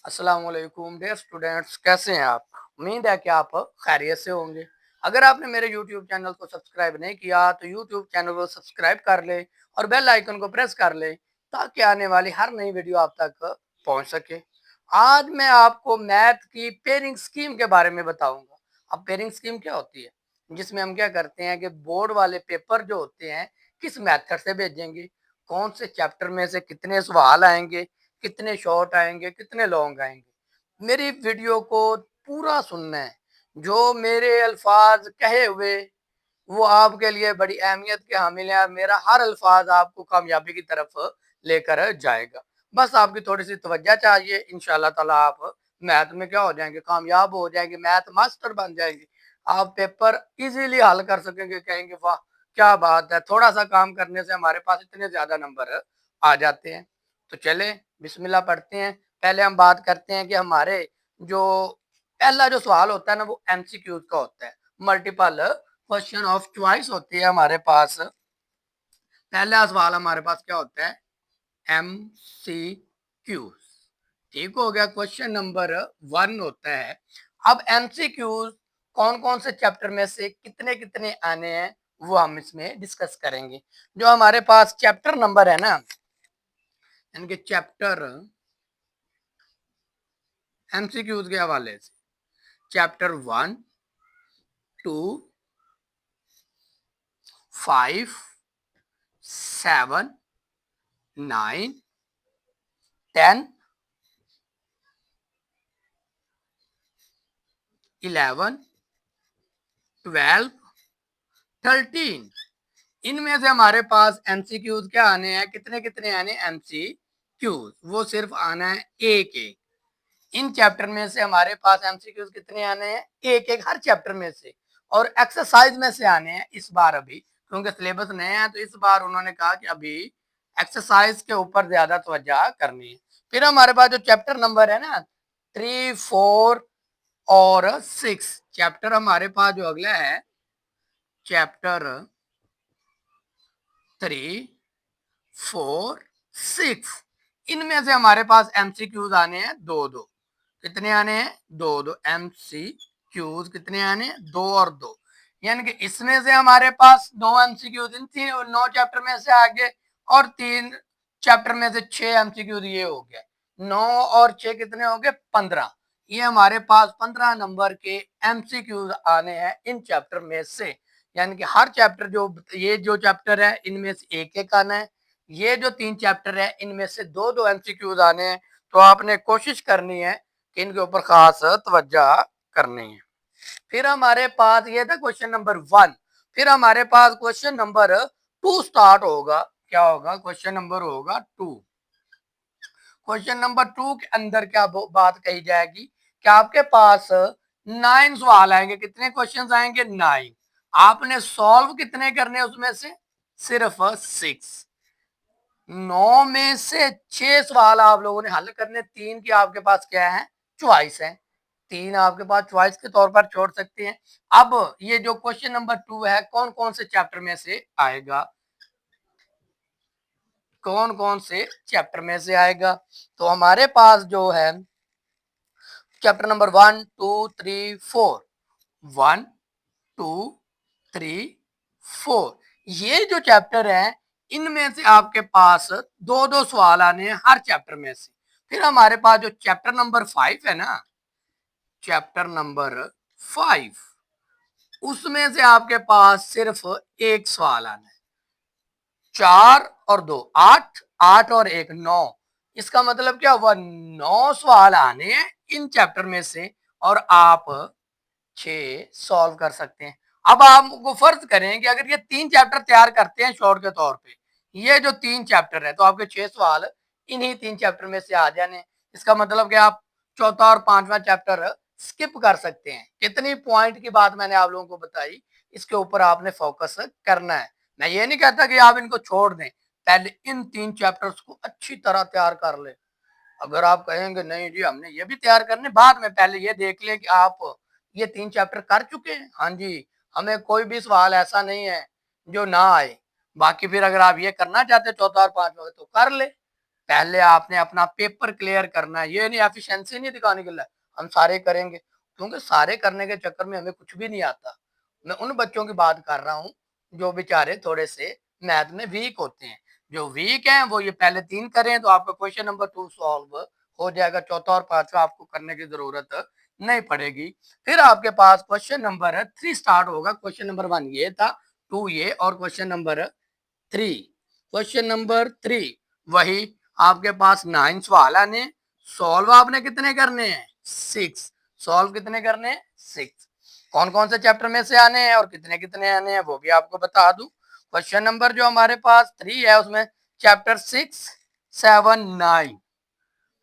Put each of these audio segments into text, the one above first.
अस्सलाम वालेकुम dear students, कैसे हैं आप। उम्मीद है कि आप खैरियत से होंगे। अगर आपने मेरे यूट्यूब चैनल को सब्सक्राइब नहीं किया तो यूट्यूब चैनल को सब्सक्राइब कर ले और बेल आइकन को प्रेस कर ले ताकि आने वाली हर नई वीडियो आप तक पहुंच सके। आज मैं आपको मैथ की पेयरिंग स्कीम के बारे में बताऊंगा। अब पेयरिंग स्कीम क्या होती है, जिसमें हम क्या करते हैं कि बोर्ड वाले पेपर जो होते हैं किस मेथड से भेजेंगे, कौन से चैप्टर में से कितने सवाल आएंगे, कितने शॉर्ट आएंगे, कितने लॉन्ग आएंगे। मेरी वीडियो को पूरा सुनना है। जो मेरे अल्फाज कहे हुए वो आपके लिए बड़ी अहमियत के हामिल है। मेरा हर अल्फाज आपको कामयाबी की तरफ लेकर जाएगा। बस आपकी थोड़ी सी तवज्जो चाहिए, इंशाल्लाह ताला आप मैथ में क्या हो जाएंगे, कामयाब हो जाएंगे, मैथ मास्टर बन जाएंगे। आप पेपर इजीली हल कर सकेंगे, कहेंगे वाह क्या बात है, थोड़ा सा काम करने से हमारे पास इतने ज्यादा नंबर आ जाते हैं। तो चले बिस्मिल्लाह पढ़ते हैं। पहले हम बात करते हैं कि हमारे जो पहला जो सवाल होता है ना वो एमसीक्यूज का होता है, मल्टीपल क्वेश्चन ऑफ चॉइस होती है हमारे पास। पहला सवाल हमारे पास क्या होता है, एमसीक्यूज। ठीक हो गया, क्वेश्चन नंबर 1 होता है। अब एमसीक्यूज कौन कौन से चैप्टर में से कितने कितने आने हैं वो हम इसमें डिस्कस करेंगे। जो हमारे पास चैप्टर नंबर है ना, इनके चैप्टर एमसीक्यूज के हवाले से चैप्टर 1, 2, 5, 7, 9, 10, 11, 12, 13, इनमें से हमारे पास एमसीक्यूज क्या आने हैं, कितने कितने आने एमसीक्यूज, वो सिर्फ आना है एक एक। इन चैप्टर में से हमारे पास एमसीक्यूज कितने आने हैं, एक एक हर चैप्टर में से। और एक्सरसाइज में से आने हैं इस बार, अभी क्योंकि सिलेबस नए हैं तो इस बार उन्होंने कहा कि अभी एक्सरसाइज के ऊपर ज्यादा तवज्जो करनी है। फिर हमारे पास जो चैप्टर नंबर है ना 3, 4 और 6, चैप्टर हमारे पास जो अगला है चैप्टर 3, 4, 6, इनमें से हमारे पास एमसीक्यूज आने हैं दो दो। कितने आने हैं, दो दो एमसीक्यूज। कितने आने हैं, दो और दो। यानी कि इसमें से हमारे पास दो एमसीक्यूज इन 9 चैप्टर में से आगे, और 3 चैप्टर में से 6 एमसीक्यूज। ये हो गया 9 और 6 कितने हो गए, 15। ये हमारे पास 15 नंबर के एमसीक्यूज आने हैं इन चैप्टर में से। यानी कि हर चैप्टर जो ये जो चैप्टर है इनमें से एक एक आना है, ये जो 3 चैप्टर है इनमें से दो दो एमसीक्यूज आने हैं। तो आपने कोशिश करनी है कि इनके ऊपर खास तवज्जो करनी है। फिर हमारे पास ये था क्वेश्चन नंबर 1। फिर हमारे पास क्वेश्चन नंबर 2 स्टार्ट होगा। क्या होगा, क्वेश्चन नंबर होगा 2। क्वेश्चन नंबर 2 के अंदर क्या बात कही जाएगी कि आपके पास 9 सवाल आएंगे। कितने क्वेश्चंस आएंगे, 9। आपने सॉल्व कितने करने उसमें से, सिर्फ 6। 9 में से 6 सवाल आप लोगों ने हल करने। 3 की आपके पास क्या है, चॉइस है। 3 आपके पास चॉइस के तौर पर छोड़ सकते हैं। अब ये जो क्वेश्चन नंबर 2 है कौन कौन से चैप्टर में से आएगा, कौन कौन से चैप्टर में से आएगा। तो हमारे पास जो है चैप्टर नंबर 1, 2, 3, 4, 1, 2, 3, 4, ये जो चैप्टर है इनमें से आपके पास दो दो सवाल आने हैं हर चैप्टर में से। फिर हमारे पास जो चैप्टर नंबर 5 है ना, चैप्टर नंबर 5, उसमें से आपके पास सिर्फ एक सवाल आना है। 4 और 2 8, 8 और 1 9। इसका मतलब क्या हुआ, 9 सवाल आने हैं इन चैप्टर में से और आप 6 सॉल्व कर सकते हैं। अब आपको फर्ज करें कि अगर ये 3 चैप्टर तैयार करते हैं शॉर्ट के तौर पे, ये जो 3 चैप्टर है तो आपके 6 सवाल इन्हीं 3 चैप्टर में से आ जाने। इसका मतलब कि आप चौथा और पांचवा चैप्टर स्किप कर सकते हैं। कितनी पॉइंट की बात मैंने आप लोगों को बताई, इसके ऊपर आपने फोकस करना है। मैं ये नहीं कहता कि आप इनको छोड़ दें, पहले इन 3 चैप्टर्स को अच्छी तरह तैयार कर ले। अगर आप कहेंगे नहीं जी हमने ये भी तैयार करने, बाद में पहले ये देख लें कि आप ये 3 चैप्टर कर चुके हैं। हाँ जी, हमें कोई भी सवाल ऐसा नहीं है जो ना आए। बाकी फिर अगर आप ये करना चाहते चौथा और पांचवा तो कर ले। पहले आपने अपना पेपर क्लियर करना है, ये नहीं एफिशिएंसी नहीं दिखाने के लिए हम सारे करेंगे, क्योंकि सारे करने के चक्कर में हमें कुछ भी नहीं आता। मैं उन बच्चों की बात कर रहा हूँ जो बेचारे थोड़े से मैथ में वीक होते हैं। जो वीक हैं वो ये पहले 3 करें तो आपका क्वेश्चन नंबर 2 सॉल्व हो जाएगा, चौथा और पांचवा आपको करने की जरूरत नहीं पड़ेगी। फिर आपके पास क्वेश्चन नंबर 3 स्टार्ट होगा। क्वेश्चन नंबर 1 ये था, 2 ये, और क्वेश्चन नंबर 3। क्वेश्चन नंबर 3 वही आपके पास 9 सवाल आने, सॉल्व आपने कितने करने हैं 6। सॉल्व कितने करने हैं 6। कौन कौन से चैप्टर में से आने हैं और कितने कितने आने हैं वो भी आपको बता दूं। क्वेश्चन नंबर जो हमारे पास 3 है उसमें चैप्टर 6, 7, 9,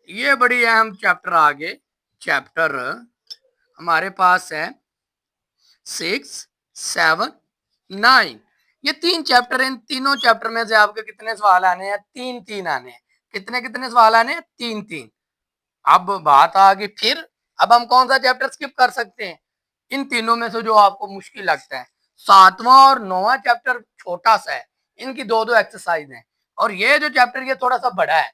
ये बड़ी अहम चैप्टर आगे चैप्टर हमारे पास है 6, 7, 9। ये 3 चैप्टर, इन तीनों चैप्टर में से आपके कितने सवाल आने हैं 3 3 आने हैं। कितने कितने सवाल आने हैं 3 3। अब बात आ गई फिर, अब हम कौन सा चैप्टर स्किप कर सकते हैं इन तीनों में से जो आपको मुश्किल लगता है। 7वां और 9वां चैप्टर छोटा सा है, इनकी दो दो एक्सरसाइज है, और ये जो चैप्टर ये थोड़ा सा बड़ा है,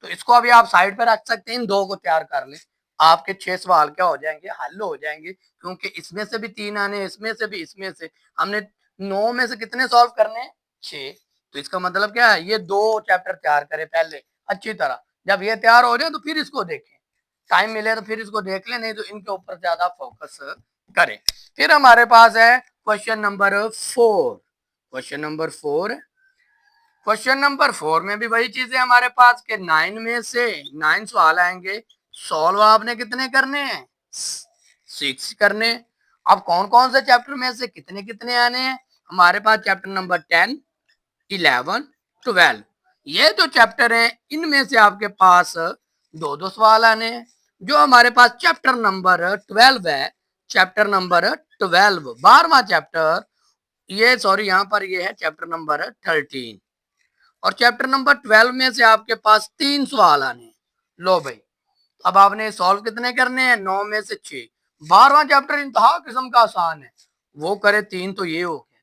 तो इसको अभी आप साइड पे रख सकते हैं, इन दो को तैयार कर लें। आपके 6 सवाल क्या हो जाएंगे, हल हो जाएंगे, क्योंकि इसमें से भी 3 आने, इसमें से भी, इसमें से हमने 9 में से कितने सॉल्व करने हैं 6। तो इसका मतलब क्या है, ये 2 चैप्टर तैयार करें पहले अच्छी तरह। जब ये तैयार हो जाए तो फिर इसको देखें, टाइम मिले तो फिर इसको देख लें, नहीं तो इनके ऊपर ज्यादा फोकस करें। फिर हमारे पास है question number 4। Question number 4, question number 4 में भी वही चीज है हमारे पास के 9 में से 9 सवाल आएंगे, सॉल्व आपने कितने करने हैं 6 करने। अब कौन कौन से चैप्टर में से कितने कितने आने हैं, हमारे पास चैप्टर नंबर 10, 11, 12, ये जो चैप्टर हैं इनमें से आपके पास दो दो सवाल आने हैं। जो हमारे पास चैप्टर नंबर 12 है, चैप्टर नंबर 12 12वां चैप्टर, ये सॉरी यहाँ पर ये है चैप्टर नंबर 13, और चैप्टर नंबर 12 में से आपके पास 3 सवाल आने हैं। लो भाई, अब आपने सॉल्व कितने करने हैं 9 में से 6। 12वां चैप्टर इंतहा किस्म का आसान है, वो करे 3 तो ये हो गया।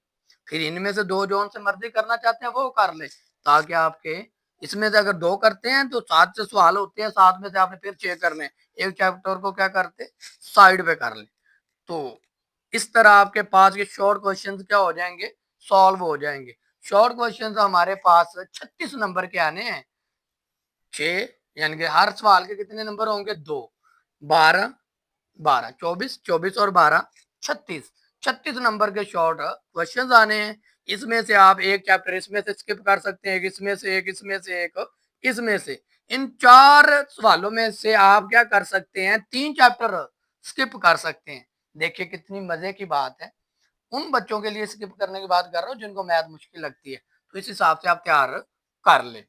फिर इनमें से 2 जो से मर्जी करना चाहते हैं वो कर ले, ताकि आपके इसमें से अगर 2 करते हैं तो 7 से सवाल होते हैं, 7 में से आपने फिर 6 करने, एक चैप्टर को क्या करते साइड पे कर ले। तो इस तरह आपके पास ये शॉर्ट क्वेश्चंस क्या हो जाएंगे, सॉल्व हो जाएंगे। शॉर्ट क्वेश्चंस हमारे पास 36 नंबर के आने हैं, 6, यानी कि हर सवाल के कितने नंबर होंगे 2, 12, 12, 24, 24 और 12, 36, 36 नंबर के शॉर्ट क्वेश्चंस आने हैं। इसमें से आप एक चैप्टर इसमें से स्किप कर सकते हैं, इसमें से एक, इसमें से एक, इसमें से, इन 4 सवालों में से आप क्या कर सकते हैं 3 चैप्टर स्किप कर सकते हैं। देखिए कितनी मजे की बात है, उन बच्चों के लिए स्किप करने की बात कर रहा हूँ जिनको मैथ मुश्किल लगती है, तो इस हिसाब से आप तैयार कर ले।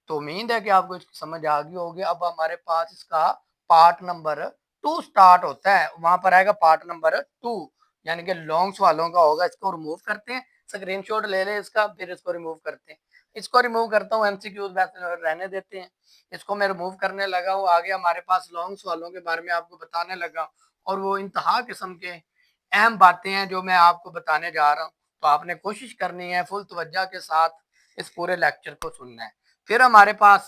तो उम्मीद है कि आपको इसकी समझ आ गई होगी। अब हमारे पास इसका पार्ट नंबर 2 स्टार्ट होता है, वहां पर आएगा पार्ट नंबर 2, यानी कि लॉन्ग सवालों का होगा। इसको रिमूव करते हैं, स्क्रीनशॉट ले ले इसका, फिर इसको रिमूव करते हैं। इसको रिमूव करता हूँ, एमसीक्यूज वैसे रहने देते हैं। इसको मैं रिमूव करने लगा हूँ, आगे हमारे पास लॉन्ग सवालों के बारे में आपको बताने लगा, और वो इंतहा किस्म के अहम बातें हैं जो मैं आपको बताने जा रहा हूँ। तो आपने कोशिश करनी है फुल तवज्जो के साथ इस पूरे लेक्चर को सुनना है। फिर हमारे पास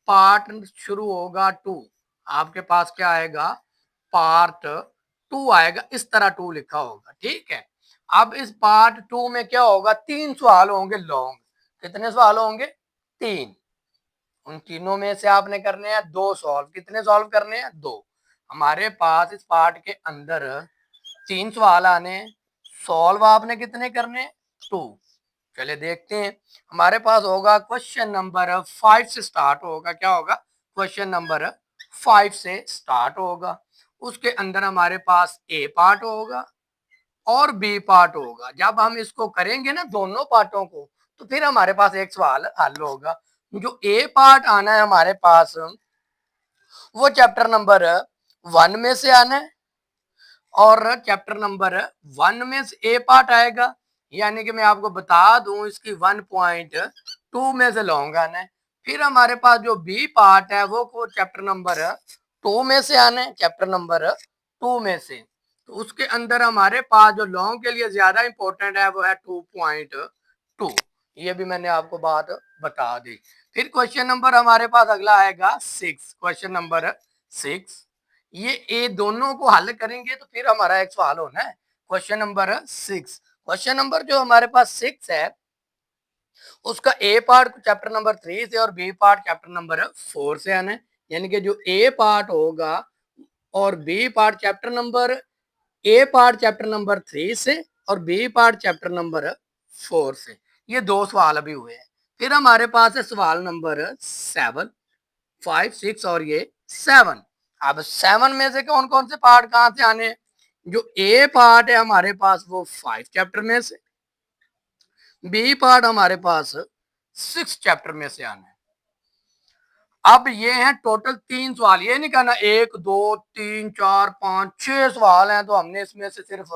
पार्ट शुरू होगा 2, आपके पास क्या आएगा पार्ट 2 आएगा, इस तरह 2 लिखा होगा, ठीक है। अब इस पार्ट 2 में क्या होगा, 3 सवाल होंगे लॉन्ग। कितने सवाल होंगे 3, उन तीनों में से आपने करने हैं 2 सॉल्व। कितने सॉल्व करने हैं 2। हमारे पास इस पार्ट के अंदर 3 सवाल आने, सॉल्व आपने कितने करने 2। चलिए देखते हैं, हमारे पास होगा क्वेश्चन नंबर 5 से स्टार्ट होगा। क्या होगा, क्वेश्चन नंबर 5 से स्टार्ट होगा। उसके अंदर हमारे पास ए पार्ट होगा और बी पार्ट होगा। जब हम इसको करेंगे ना दोनों पार्टों को, तो फिर हमारे पास एक सवाल हल होगा। जो ए पार्ट आना है हमारे पास, वो चैप्टर नंबर 1 में से आना है, और चैप्टर नंबर 1 में से ए पार्ट आएगा, यानी कि मैं आपको बता दूं इसकी 1.2 में से लॉन्ग आना है। फिर हमारे पास जो बी पार्ट है वो चैप्टर नंबर 2 में से आना है, चैप्टर नंबर 2 में से। तो उसके अंदर हमारे पास जो लॉन्ग के लिए ज्यादा इंपॉर्टेंट है वो है 2.2। ये भी मैंने आपको बात बता दी। फिर क्वेश्चन नंबर हमारे पास अगला आएगा 6, क्वेश्चन नंबर 6। ये दोनों को हल करेंगे तो फिर हमारा एक सवाल होना है। क्वेश्चन नंबर 6, क्वेश्चन नंबर जो हमारे पास 6 है उसका ए पार्ट चैप्टर नंबर 3 से और बी पार्ट चैप्टर नंबर 4 से आना है। यानी कि जो ए पार्ट होगा और बी पार्ट चैप्टर नंबर, ए पार्ट चैप्टर नंबर 3 से और बी पार्ट चैप्टर नंबर 4 से। ये दो सवाल अभी हुए हैं। फिर हमारे पास है सवाल नंबर 7, 5, 6 और ये 7। अब 7 में से कौन कौन से पार्ट कहां से आने हैं? जो ए पार्ट है हमारे पास वो 5 चैप्टर में से, बी पार्ट हमारे पास 6 चैप्टर में से आना है। अब ये हैं टोटल 3 सवाल, ये नहीं कहना 1 2 3 4 5 6 सवाल हैं तो हमने इसमें से सिर्फ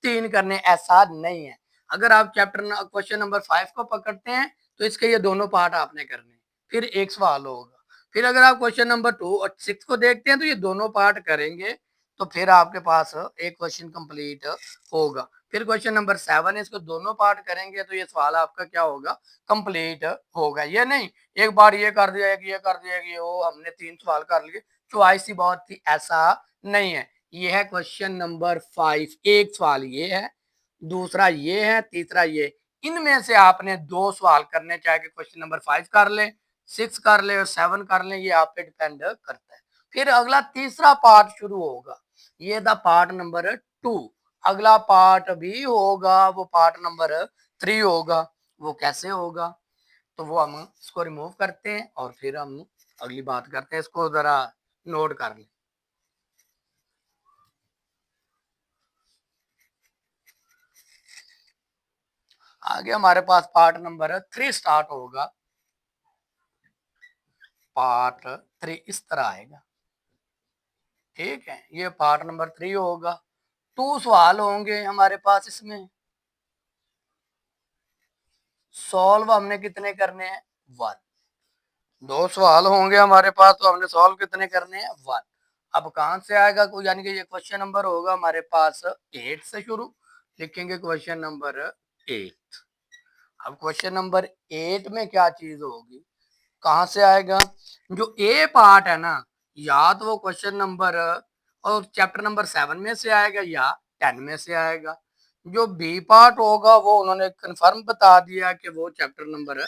3 करने, ऐसा नहीं है। अगर आप क्वेश्चन नंबर 5 को पकड़ते हैं तो इसके ये दोनों पार्ट आपने करने, फिर एक सवाल होगा। फिर अगर आप क्वेश्चन नंबर 2 और 6 को देखते हैं तो ये दोनों पार्ट करेंगे तो फिर आपके पास एक क्वेश्चन कंप्लीट होगा। फिर क्वेश्चन नंबर 7 है, इसको दोनों पार्ट करेंगे तो ये सवाल आपका क्या होगा, कंप्लीट होगा। ये नहीं एक बार ये कर दिया ये कर दिया कि वो हमने 3 सवाल कर लिए, चॉइस ही बहुत थी, ऐसा नहीं है। ये है क्वेश्चन नंबर 5, एक सवाल ये है, दूसरा ये है, तीसरा ये। इनमें से आपने 2 सवाल करने, चाहे कि क्वेश्चन नंबर 5 कर ले, 6 कर ले और 7 कर ले, ये आप पे डिपेंड करता है। फिर अगला तीसरा पार्ट शुरू होगा, ये था पार्ट नंबर 2। अगला पार्ट भी होगा, वो पार्ट नंबर 3 होगा। वो कैसे होगा तो वो हम इसको रिमूव करते हैं और फिर हम अगली बात करते हैं। इसको जरा नोट कर लें। आगे हमारे पास पार्ट नंबर 3 स्टार्ट होगा। पार्ट 3 इस तरह आएगा, ठीक है। ये पार्ट नंबर 3 होगा। 2 सवाल होंगे हमारे पास इसमें। सॉल्व हमने कितने करने हैं, 1। 2 सवाल होंगे हमारे पास तो हमने सॉल्व कितने करने हैं, 1। अब कहां से आएगा कोई, यानी कि ये क्वेश्चन नंबर होगा हमारे पास 8 से शुरू, लिखेंगे क्वेश्चन नंबर 8। अब क्वेश्चन नंबर 8 में क्या चीज होगी, कहां से आएगा? जो ए पार्ट है ना, या तो वो क्वेश्चन नंबर और चैप्टर नंबर 7 में से आएगा या 10 में से आएगा। जो बी पार्ट होगा वो उन्होंने कंफर्म बता दिया कि वो चैप्टर नंबर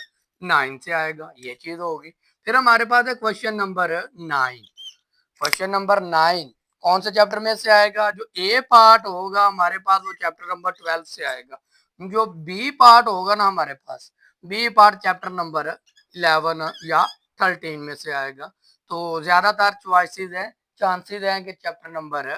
9 से आएगा, ये चीज होगी। फिर हमारे पास है क्वेश्चन नंबर 9। क्वेश्चन नंबर 9 कौन से चैप्टर में से आएगा? जो ए पार्ट होगा हमारे पास वो चैप्टर नंबर 12 से आएगा। जो बी पार्ट होगा ना हमारे पास, बी पार्ट चैप्टर नंबर 11 या 13 में से आएगा। तो ज्यादातर चॉइसेस है, चांसेस हैं कि चैप्टर नंबर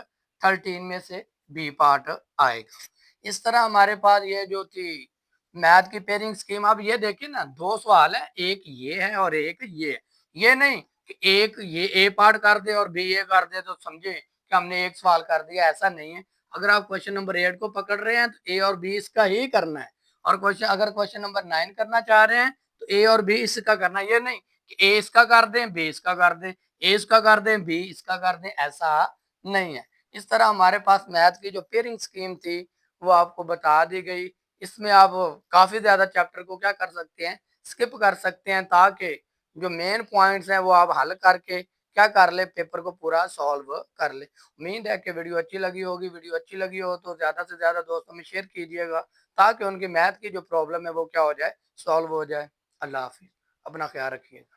13 में से बी पार्ट आएगा। इस तरह हमारे पास ये जो थी मैथ की पेयरिंग स्कीम। अब ये देखिए ना, 2 सवाल है, एक ये है और एक ये है। ये नहीं कि एक ये ए पार्ट कर दे और बी ए कर दे तो समझे कि हमने एक सवाल कर दिया, ऐसा नहीं है। अगर आप क्वेश्चन नंबर 8 को पकड़ रहे हैं तो ए और बी इसका ही करना है, और अगर क्वेश्चन नंबर 9 करना चाह रहे हैं तो ए और बी इसका करना है। ये नहीं कि ए इसका कर दें बी इसका कर दें, ए इसका कर दें बी इसका कर दें, ऐसा नहीं है। इस तरह हमारे पास मैथ की जो पेयरिंग स्कीम थी वो आपको बता दी गई। इसमें आप काफी ज्यादा चैप्टर को क्या कर सकते हैं, स्किप कर सकते हैं, ताकि जो मेन पॉइंट्स हैं वो आप हल करके क्या कर ले, पेपर को पूरा सॉल्व कर ले। उम्मीद है कि वीडियो अच्छी लगी होगी। वीडियो अच्छी लगी हो तो ज्यादा से ज्यादा दोस्तों में शेयर कीजिएगा, ताकि उनकी मैथ की जो प्रॉब्लम है वो क्या हो जाए, सॉल्व हो जाए। अल्लाह हाफिज, अपना ख्याल रखिएगा।